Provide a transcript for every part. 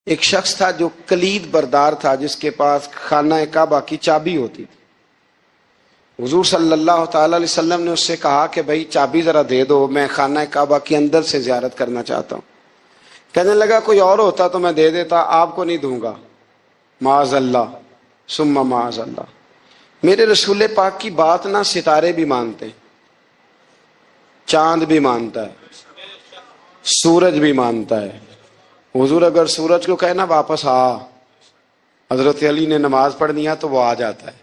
ایک شخص تھا جو کلید بردار تھا، جس کے پاس خانہ کعبہ کی چابی ہوتی تھی۔ حضور صلی اللہ تعالی علیہ وسلم نے اس سے کہا کہ بھائی چابی ذرا دے دو، میں خانہ کعبہ کے اندر سے زیارت کرنا چاہتا ہوں۔ کہنے لگا کوئی اور ہوتا تو میں دے دیتا، آپ کو نہیں دوں گا۔ معاذ اللہ ثم معاذ اللہ۔ میرے رسول پاک کی بات نہ ستارے بھی مانتے ہیں، چاند بھی مانتا ہے، سورج بھی مانتا ہے۔ حضور اگر سورج کو کہنا واپس آ، حضرت علی نے نماز پڑھنی ہے تو وہ آ جاتا ہے،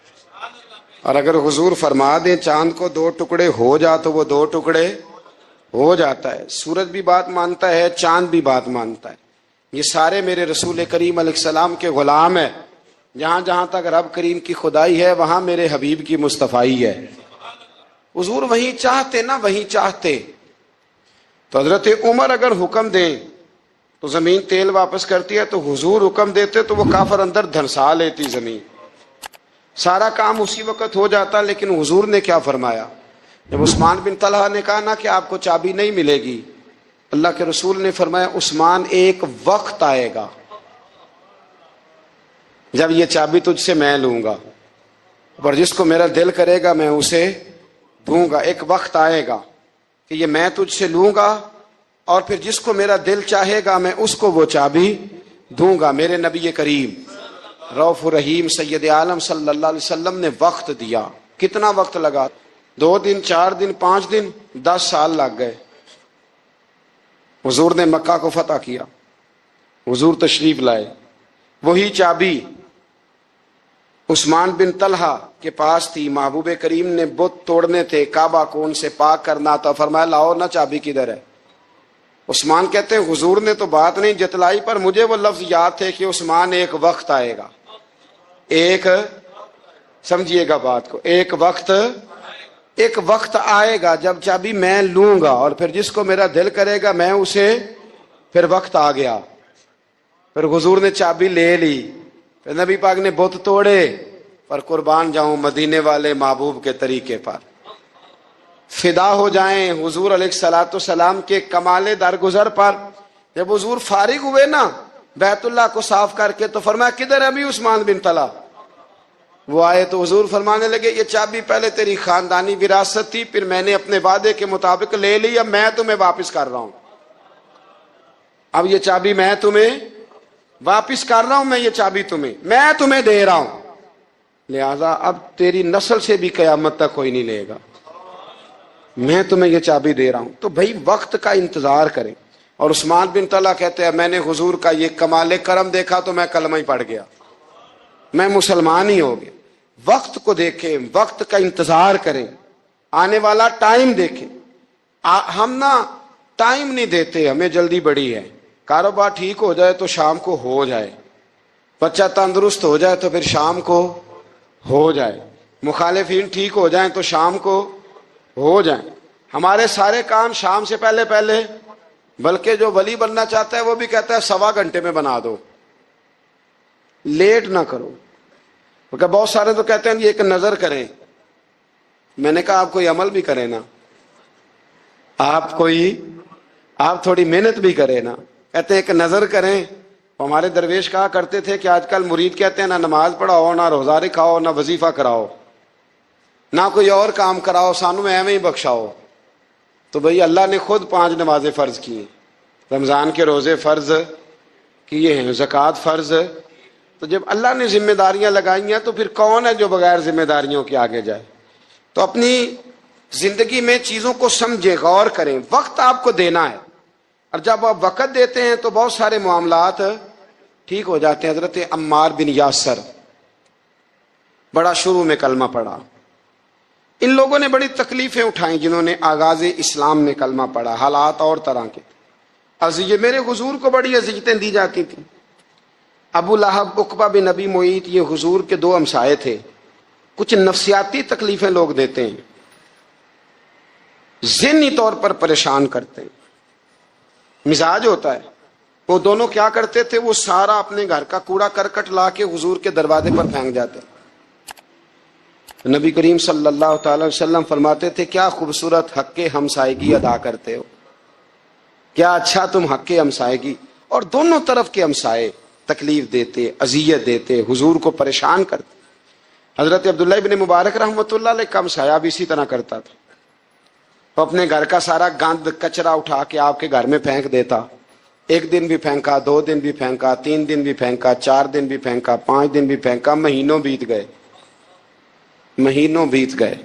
اور اگر حضور فرما دیں چاند کو 2 ٹکڑے ہو جا تو وہ 2 ٹکڑے ہو جاتا ہے۔ سورج بھی بات مانتا ہے، چاند بھی بات مانتا ہے۔ یہ سارے میرے رسول کریم علیہ السلام کے غلام ہیں۔ جہاں جہاں تک رب کریم کی خدائی ہے وہاں میرے حبیب کی مصطفائی ہے۔ حضور وہیں چاہتے نا، وہیں چاہتے تو حضرت عمر اگر حکم دیں تو زمین تیل واپس کرتی ہے، تو حضور حکم دیتے تو وہ کافر اندر دھنسا لیتی زمین، سارا کام اسی وقت ہو جاتا۔ لیکن حضور نے کیا فرمایا؟ جب عثمان بن طلحہ نے کہا نا کہ آپ کو چابی نہیں ملے گی، اللہ کے رسول نے فرمایا عثمان ایک وقت آئے گا جب یہ چابی تجھ سے میں لوں گا، اور جس کو میرا دل کرے گا میں اسے دوں گا۔ ایک وقت آئے گا کہ یہ میں تجھ سے لوں گا، اور پھر جس کو میرا دل چاہے گا میں اس کو وہ چابی دوں گا۔ میرے نبی کریم رؤوف رحیم سید عالم صلی اللہ علیہ وسلم نے وقت دیا۔ کتنا وقت لگا؟ 2 دن، 4 دن، 5 دن، 10 سال لگ گئے۔ حضور نے مکہ کو فتح کیا، حضور تشریف لائے، وہی چابی عثمان بن طلحہ کے پاس تھی۔ محبوب کریم نے بت توڑنے تھے، کعبہ کو ان سے پاک کرنا تھا، فرمایا لاؤ نا چابی کدھر ہے؟ عثمان کہتے ہیں حضور نے تو بات نہیں جتلائی، پر مجھے وہ لفظ یاد تھے کہ عثمان ایک وقت آئے گا، ایک، سمجھیے گا بات کو، ایک وقت آئے گا جب چابی میں لوں گا، اور پھر جس کو میرا دل کرے گا میں اسے، پھر وقت آ گیا۔ پھر حضور نے چابی لے لی، پھر نبی پاک نے بت توڑے، پر قربان جاؤں مدینے والے محبوب کے طریقے پر، فدا ہو جائیں حضور علیہ الصلوۃ والسلام کے کمال درگزر پر۔ جب حضور فارغ ہوئے نا بیت اللہ کو صاف کر کے، تو فرمایا کدھر ہے ابھی عثمان بن طلحہ؟ وہ آئے تو حضور فرمانے لگے یہ چابی پہلے تیری خاندانی وراثت تھی، پھر میں نے اپنے وعدے کے مطابق لے لی، اب میں تمہیں واپس کر رہا ہوں، اب یہ چابی میں تمہیں واپس کر رہا ہوں، میں یہ چابی میں تمہیں دے رہا ہوں، لہذا اب تیری نسل سے بھی قیامت تک کوئی نہیں لے گا، میں تمہیں یہ چابی دے رہا ہوں۔ تو بھائی وقت کا انتظار کریں۔ اور عثمان بن طلحہ کہتے ہیں میں نے حضور کا یہ کمال کرم دیکھا تو میں کلمہ ہی پڑھ گیا، میں مسلمان ہی ہو گیا۔ وقت کو دیکھیں، وقت کا انتظار کریں، آنے والا ٹائم دیکھیں۔ ہم نا ٹائم نہیں دیتے، ہمیں جلدی بڑی ہے۔ کاروبار ٹھیک ہو جائے تو شام کو ہو جائے، بچہ تندرست ہو جائے تو پھر شام کو ہو جائے، مخالفین ٹھیک ہو جائیں تو شام کو ہو جائیں۔ ہمارے سارے کام شام سے پہلے پہلے، بلکہ جو ولی بننا چاہتا ہے وہ بھی کہتا ہے 1.25 گھنٹے میں بنا دو، لیٹ نہ کرو۔ کیونکہ بہت سارے تو کہتے ہیں یہ ایک نظر کریں، میں نے کہا آپ کوئی عمل بھی کریں نا، آپ تھوڑی محنت بھی کریں نا۔ کہتے ہیں ایک نظر کریں۔ ہمارے درویش کہا کرتے تھے کہ آج کل مرید کہتے ہیں نہ نماز پڑھاؤ، نہ روزہ رکھاؤ، نہ وظیفہ کراؤ، نہ کوئی اور کام کراؤ، سانو ایویں ہی بخشاؤ۔ تو بھئی اللہ نے خود 5 نمازیں فرض کی ہیں، رمضان کے روزے فرض کیے ہیں، زکوٰۃ فرض۔ تو جب اللہ نے ذمہ داریاں لگائی ہیں تو پھر کون ہے جو بغیر ذمہ داریوں کے آگے جائے؟ تو اپنی زندگی میں چیزوں کو سمجھیں، غور کریں۔ وقت آپ کو دینا ہے، اور جب آپ وقت دیتے ہیں تو بہت سارے معاملات ٹھیک ہو جاتے ہیں۔ حضرت عمار بن یاسر بڑا شروع میں کلمہ پڑھا، ان لوگوں نے بڑی تکلیفیں اٹھائیں جنہوں نے آغاز اسلام میں کلمہ پڑھا، حالات اور طرح کے تھے۔ میرے حضور کو بڑی اذیتیں دی جاتی تھیں۔ ابو لہب، عقبہ بن ابی معیط، یہ حضور کے 2 ہمسائے تھے۔ کچھ نفسیاتی تکلیفیں لوگ دیتے ہیں، ذہنی طور پر پریشان کرتے ہیں، مزاج ہوتا ہے۔ وہ دونوں کیا کرتے تھے؟ وہ سارا اپنے گھر کا کوڑا کرکٹ لا کے حضور کے دروازے پر پھینک جاتے۔ نبی کریم صلی اللہ تعالی وسلم فرماتے تھے کیا خوبصورت حق ہمسائیگی ادا کرتے ہو، کیا اچھا تم حق ہمسائیگی۔ اور دونوں طرف کے ہمسائے، تکلیف دیتے، اذیت دیتے، حضور کو پریشان کرتے. حضرت عبداللہ ابن مبارک رحمۃ اللہ علیہ کا سایہ بھی اسی طرح کرتا تھا. وہ اپنے گھر کا سارا گند کچرا اٹھا کے آپ کے گھر میں پھینک دیتا. ایک دن بھی پھینکا، 2 دن بھی پھینکا، 3 دن بھی پھینکا، 4 دن بھی پھینکا، 5 دن بھی پھینکا، مہینوں بیت گئے. مہینوں بیت گئے.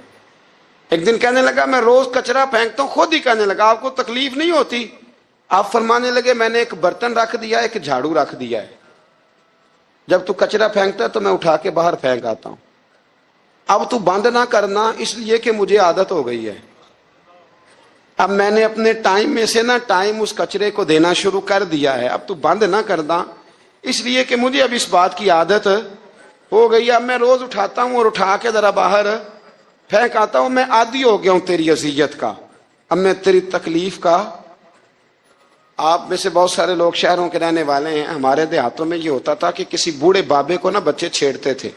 ایک دن کہنے لگا میں روز کچرا پھینکتا ہوں. خود ہی کہنے لگا آپ کو تکلیف نہیں ہوتی؟ آپ فرمانے لگے میں نے ایک برتن رکھ دیا ہے، ایک جھاڑو رکھ دیا ہے. جب تو کچرا پھینکتا ہے تو میں اٹھا کے باہر پھینک آتا ہوں. اب تو بند نہ کرنا، اس لیے کہ مجھے عادت ہو گئی ہے. اب میں نے اپنے ٹائم میں سے نا ٹائم اس کچرے کو دینا شروع کر دیا ہے. اب تو بند نہ کرنا، اس لیے کہ مجھے اب اس بات کی عادت ہو گئی. اب میں روز اٹھاتا ہوں اور اٹھا کے ذرا باہر پھینک آتا ہوں. میں عادی ہو گیا ہوں تیری اذیت کا، اب میں تیری تکلیف کا. آپ میں سے بہت سارے لوگ شہروں کے رہنے والے ہیں. ہمارے دیہاتوں میں یہ ہوتا تھا کہ کسی بوڑھے بابے کو نا بچے چھیڑتے تھے،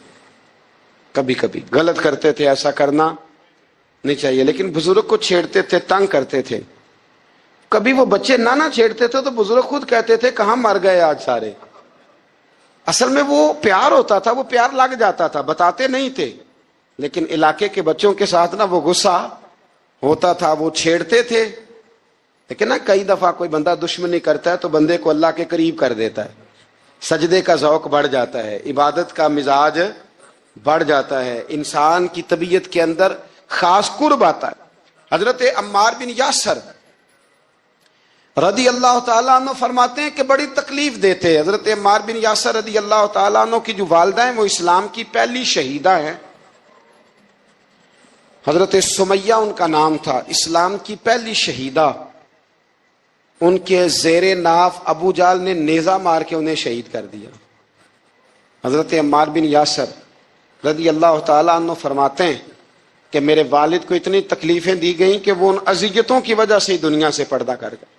کبھی کبھی غلط کرتے تھے، ایسا کرنا نہیں چاہیے، لیکن بزرگ کو چھیڑتے تھے، تنگ کرتے تھے. کبھی وہ بچے نہ چھیڑتے تھے تو بزرگ خود کہتے تھے کہاں مر گئے آج سارے. اصل میں وہ پیار ہوتا تھا، وہ پیار لگ جاتا تھا، بتاتے نہیں تھے، لیکن علاقے کے بچوں کے ساتھ نا وہ غصہ ہوتا تھا، وہ چھیڑتے تھے. لیکن نا کئی دفعہ کوئی بندہ دشمنی کرتا ہے تو بندے کو اللہ کے قریب کر دیتا ہے. سجدے کا ذوق بڑھ جاتا ہے، عبادت کا مزاج بڑھ جاتا ہے، انسان کی طبیعت کے اندر خاص قرب آتا ہے. حضرت عمار بن یاسر رضی اللہ تعالیٰ عنہ فرماتے ہیں کہ بڑی تکلیف دیتے. حضرت عمار بن یاسر رضی اللہ تعالیٰ عنہ کی جو والدہ ہیں وہ اسلام کی پہلی شہیدہ ہیں. حضرت سمیہ ان کا نام تھا، اسلام کی پہلی شہیدہ. ان کے زیر ناف ابو جال نے نیزہ مار کے انہیں شہید کر دیا. حضرت عمار بن یاسر رضی اللہ تعالیٰ عنہ فرماتے ہیں کہ میرے والد کو اتنی تکلیفیں دی گئیں کہ وہ ان اذیتوں کی وجہ سے دنیا سے پردہ کر گئے.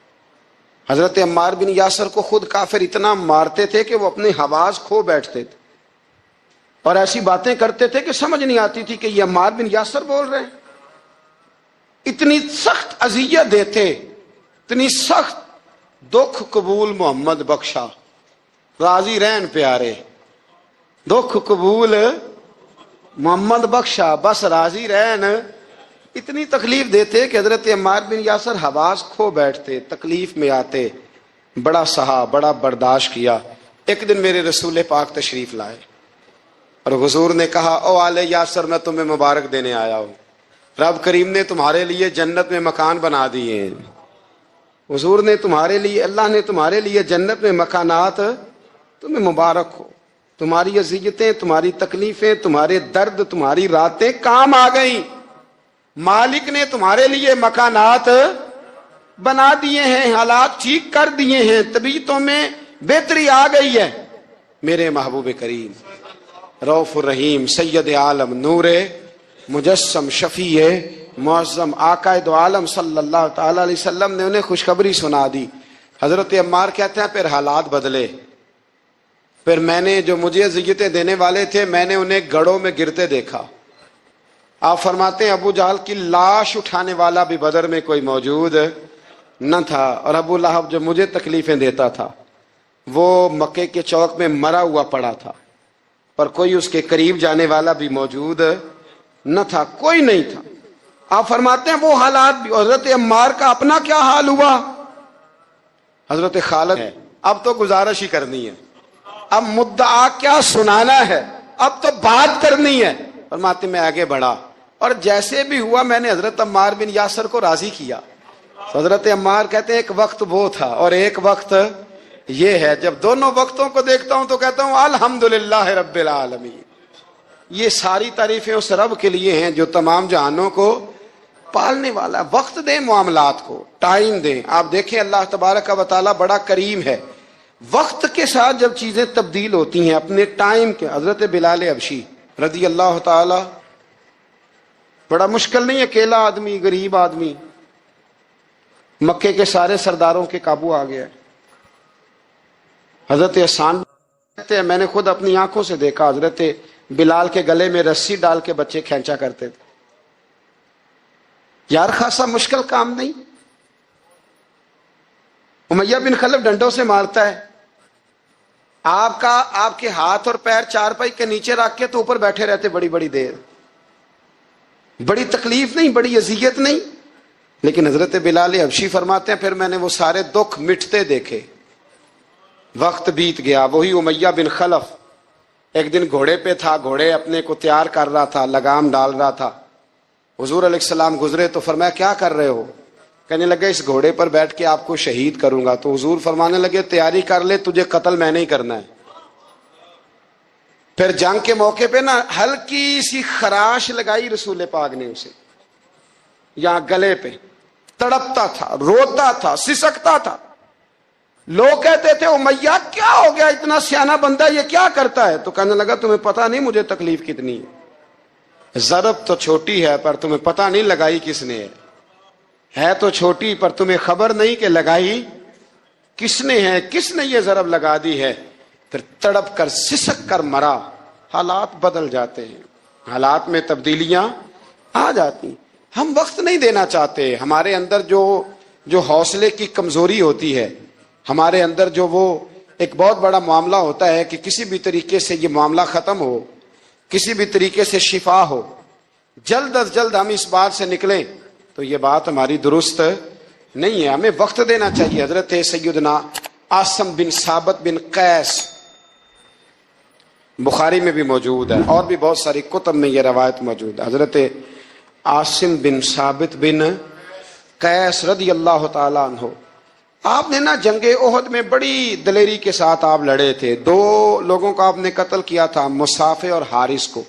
حضرت عمار بن یاسر کو خود کافر اتنا مارتے تھے کہ وہ اپنی حواس کھو بیٹھتے تھے اور ایسی باتیں کرتے تھے کہ سمجھ نہیں آتی تھی کہ یہ عمار بن یاسر بول رہے ہیں. اتنی سخت اذیت دیتے، اتنی سخت. دکھ قبول محمد بخشا، راضی رہن پیارے. دکھ قبول محمد بخشا، بس راضی رہن. اتنی تکلیف دیتے کہ حضرت عمار بن یاسر حواس کھو بیٹھتے، تکلیف میں آتے. بڑا سہا، بڑا برداشت کیا. ایک دن میرے رسول پاک تشریف لائے اور حضور نے کہا او آل یاسر میں تمہیں مبارک دینے آیا ہوں، رب کریم نے تمہارے لیے جنت میں مکان بنا دیے ہیں. حضور نے تمہارے لیے، اللہ نے تمہارے لیے جنت میں مکانات، تمہیں مبارک ہو. تمہاری اذیتیں، تمہاری تکلیفیں، تمہارے درد، تمہاری راتیں کام آ گئیں. مالک نے تمہارے لیے مکانات بنا دیے ہیں، حالات ٹھیک کر دیے ہیں، طبیعتوں میں بہتری آ گئی ہے. میرے محبوب کریم رؤوف الرحیم سید عالم نور مجسم شفیع معظم آقا دو عالم صلی اللہ تعالی علیہ وسلم نے انہیں خوشخبری سنا دی. حضرت عمار کہتے ہیں پھر حالات بدلے. پھر میں نے جو مجھے اذیتیں دینے والے تھے میں نے انہیں گڑھوں میں گرتے دیکھا. آپ فرماتے ہیں ابو جہل کی لاش اٹھانے والا بھی بدر میں کوئی موجود نہ تھا. اور ابو لہب جو مجھے تکلیفیں دیتا تھا وہ مکے کے چوک میں مرا ہوا پڑا تھا، پر کوئی اس کے قریب جانے والا بھی موجود نہ تھا، کوئی نہیں تھا. آپ فرماتے ہیں وہ حالات بھی. حضرت عمار کا اپنا کیا حال ہوا؟ حضرت خالد ہے، اب تو گزارش ہی کرنی ہے، اب مدعا کیا سنانا ہے، اب تو بات کرنی ہے. فرماتے میں آگے بڑھا اور جیسے بھی ہوا میں نے حضرت عمار بن یاسر کو راضی کیا. حضرت عمار کہتے ہیں ایک وقت وہ تھا اور ایک وقت یہ ہے. جب دونوں وقتوں کو دیکھتا ہوں تو کہتا ہوں الحمدللہ رب العالمین. یہ ساری تعریفیں اس رب کے لیے ہیں جو تمام جہانوں کو پالنے والا. وقت دیں معاملات کو، ٹائم دیں. آپ دیکھیں اللہ تبارک و تعالی بڑا کریم ہے. وقت کے ساتھ جب چیزیں تبدیل ہوتی ہیں اپنے ٹائم کے. حضرت بلال حبشی رضی اللہ تعالی، بڑا مشکل نہیں، اکیلا آدمی، غریب آدمی، مکے کے سارے سرداروں کے قابو آ گیا. حضرت حسان کہتے ہیں میں نے خود اپنی آنکھوں سے دیکھا حضرت بلال کے گلے میں رسی ڈال کے بچے کھینچا کرتے تھے. یار خاصا مشکل کام نہیں. امیہ بن خلف ڈنڈوں سے مارتا ہے، آپ کے ہاتھ اور پیر چارپائی کے نیچے رکھ کے تو اوپر بیٹھے رہتے بڑی بڑی دیر. بڑی تکلیف نہیں, بڑی اذیت نہیں. لیکن حضرت بلال حبشی فرماتے ہیں پھر میں نے وہ سارے دکھ مٹتے دیکھے. وقت بیت گیا. وہی امیہ بن خلف ایک دن گھوڑے پہ تھا, گھوڑے اپنے کو تیار کر رہا تھا, لگام ڈال رہا تھا. حضور علیہ السلام گزرے تو فرمایا کیا کر رہے ہو؟ کہنے لگے اس گھوڑے پر بیٹھ کے آپ کو شہید کروں گا. تو حضور فرمانے لگے تیاری کر لے, تجھے قتل میں نہیں کرنا ہے. پھر جنگ کے موقع پہ نا ہلکی سی خراش لگائی رسول پاک نے اسے یہاں گلے پہ. تڑپتا تھا, روتا تھا, سسکتا تھا. لوگ کہتے تھے امیہ کیا ہو گیا, اتنا سیانا بندہ یہ کیا کرتا ہے؟ تو کہنے لگا تمہیں پتا نہیں مجھے تکلیف کتنی ہے. ضرب تو چھوٹی ہے پر تمہیں پتا نہیں لگائی کس نے ہے تو چھوٹی پر تمہیں خبر نہیں کہ لگائی کس نے ہے, کس نے یہ ضرب لگا دی ہے. پھر تڑپ کر سسک کر مرا. حالات بدل جاتے ہیں, حالات میں تبدیلیاں آ جاتی. ہم وقت نہیں دینا چاہتے. ہمارے اندر جو حوصلے کی کمزوری ہوتی ہے, ہمارے اندر جو وہ ایک بہت بڑا معاملہ ہوتا ہے کہ کسی بھی طریقے سے یہ معاملہ ختم ہو, کسی بھی طریقے سے شفا ہو, جلد از جلد ہم اس بات سے نکلیں, تو یہ بات ہماری درست نہیں ہے. ہمیں وقت دینا چاہیے. حضرت سیدنا عاصم بن ثابت بن قیس بخاری میں بھی موجود ہے, اور بھی بہت ساری کتب میں یہ روایت موجود ہے. حضرت عاصم بن ثابت بن قیس رضی اللہ تعالیٰ عنہ, آپ نے نا جنگ احد میں بڑی دلیری کے ساتھ آپ لڑے تھے. 2 لوگوں کو آپ نے قتل کیا تھا, مصافے اور حارث کو.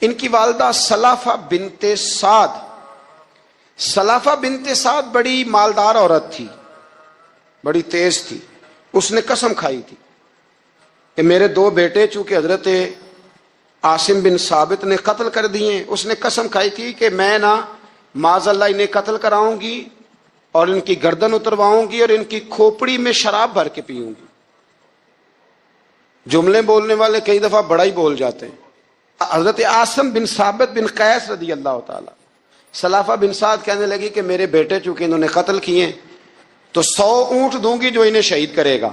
ان کی والدہ سلافہ بنت سعد, سلافہ بنت سعد بڑی مالدار عورت تھی, بڑی تیز تھی. اس نے قسم کھائی تھی کہ میرے 2 بیٹے چونکہ حضرت عاصم بن ثابت نے قتل کر دیے, اس نے قسم کھائی تھی کہ میں نا معاذ اللہ انہیں قتل کراؤں گی اور ان کی گردن اترواؤں گی اور ان کی کھوپڑی میں شراب بھر کے پیوں گی. جملے بولنے والے کئی دفعہ بڑا ہی بول جاتے ہیں. حضرت عاصم بن ثابت بن قیس رضی اللہ تعالی, سلافہ بن سعد کہنے لگی کہ میرے بیٹے چونکہ انہوں نے قتل کیے تو 100 اونٹ دوں گی جو انہیں شہید کرے گا,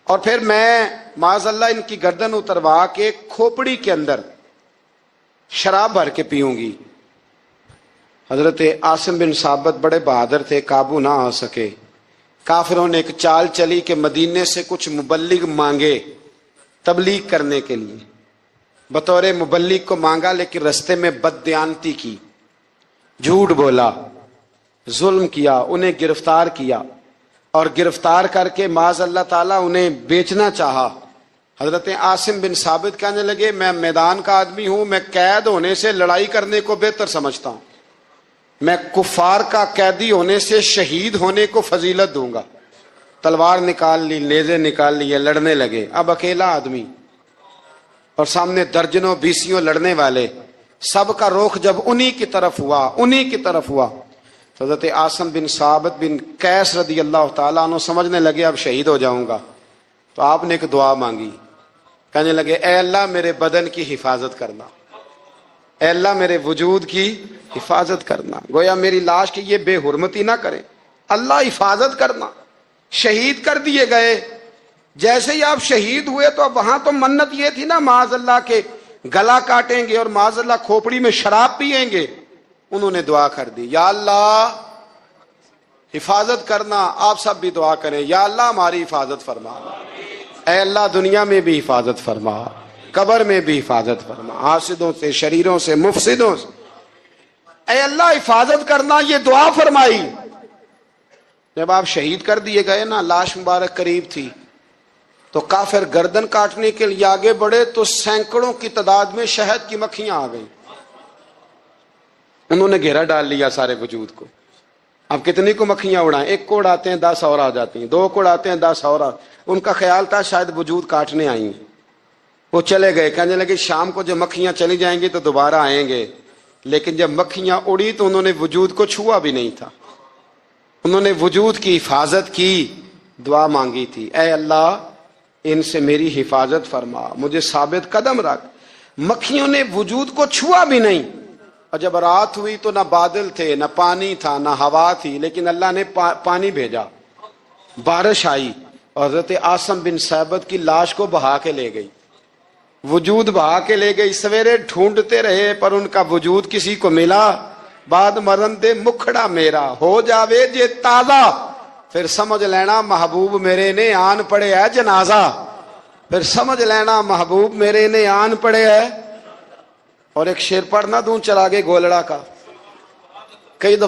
اور پھر میں معاذ اللہ ان کی گردن اتروا کے کھوپڑی کے اندر شراب بھر کے پیوں گی. حضرت عاصم بن ثابت بڑے بہادر تھے, قابو نہ آ سکے. کافروں نے ایک چال چلی کہ مدینے سے کچھ مبلغ مانگے تبلیغ کرنے کے لیے. بطور مبلغ کو مانگا, لیکن رستے میں بددیانتی کی, جھوٹ بولا, ظلم کیا, انہیں گرفتار کیا, اور گرفتار کر کے معاذ اللہ تعالیٰ انہیں بیچنا چاہا. حضرت عاصم بن ثابت کہنے لگے میں میدان کا آدمی ہوں, میں قید ہونے سے لڑائی کرنے کو بہتر سمجھتا ہوں. میں کفار کا قیدی ہونے سے شہید ہونے کو فضیلت دوں گا. تلوار نکال لی, نیزے نکال لیے, لڑنے لگے. اب اکیلا آدمی اور سامنے درجنوں بیسیوں لڑنے والے, سب کا رخ جب انہی کی طرف ہوا تو حضرت عاصم بن ثابت بن قیس رضی اللہ تعالیٰ عنہ سمجھنے لگے اب شہید ہو جاؤں گا. تو آپ نے ایک دعا مانگی, کہنے لگے اے اللہ میرے بدن کی حفاظت کرنا, اے اللہ میرے وجود کی حفاظت کرنا. گویا میری لاش کی یہ بے حرمتی نہ کرے, اللہ حفاظت کرنا. شہید کر دیے گئے. جیسے ہی آپ شہید ہوئے تو اب وہاں تو منت یہ تھی نا معاذ اللہ کے گلا کاٹیں گے اور معاذ اللہ کھوپڑی میں شراب پیئیں گے. انہوں نے دعا کر دی یا اللہ حفاظت کرنا. آپ سب بھی دعا کریں یا اللہ ہماری حفاظت فرما, اے اللہ دنیا میں بھی حفاظت فرما, قبر میں بھی حفاظت فرما, حاسدوں سے, شریروں سے, مفسدوں سے, اے اللہ حفاظت کرنا. یہ دعا فرمائی. جب آپ شہید کر دیے گئے نا, لاش مبارک قریب تھی, تو کافر گردن کاٹنے کے لیے آگے بڑھے تو سینکڑوں کی تعداد میں شہد کی مکھیاں آ گئی. انہوں نے گھیرا ڈال لیا سارے وجود کو. اب کتنی کو مکھیاں اڑائیں, 1 کو اڑاتے ہیں 10 اور آ جاتی ہیں, 2 کو اڑاتے ہیں 10 اور ان کا خیال تھا شاید وجود کاٹنے آئی ہیں. وہ چلے گئے, کہنے لگے شام کو جب مکھیاں چلی جائیں گی تو دوبارہ آئیں گے. لیکن جب مکھیاں اڑی تو انہوں نے وجود کو چھوا بھی نہیں تھا. انہوں نے وجود کی حفاظت کی, دعا مانگی تھی اے اللہ ان سے میری حفاظت فرما, مجھے ثابت قدم رکھ. مکھیوں نے وجود کو چھوا بھی نہیں. اور جب رات ہوئی تو نہ بادل تھے, نہ پانی تھا, نہ ہوا تھی, لیکن اللہ نے پانی بھیجا, بارش آئی حضرت عاصم بن ثابت کی لاش کو بہا کے لے گئی، وجود بہا کے لے گئی، سویرے ڈھونڈتے رہے پر ان کا وجود کسی کو ملا، بعد مرن دے مکھڑا میرا ہو جاوے جے تازہ، پھر سمجھ لینا محبوب میرے نے آن پڑے ہے جنازہ، پھر سمجھ لینا محبوب میرے نے آن پڑے ہے۔ اور ایک شعر پڑھنا دوں چراغے گولڑا کا، کئی دفعہ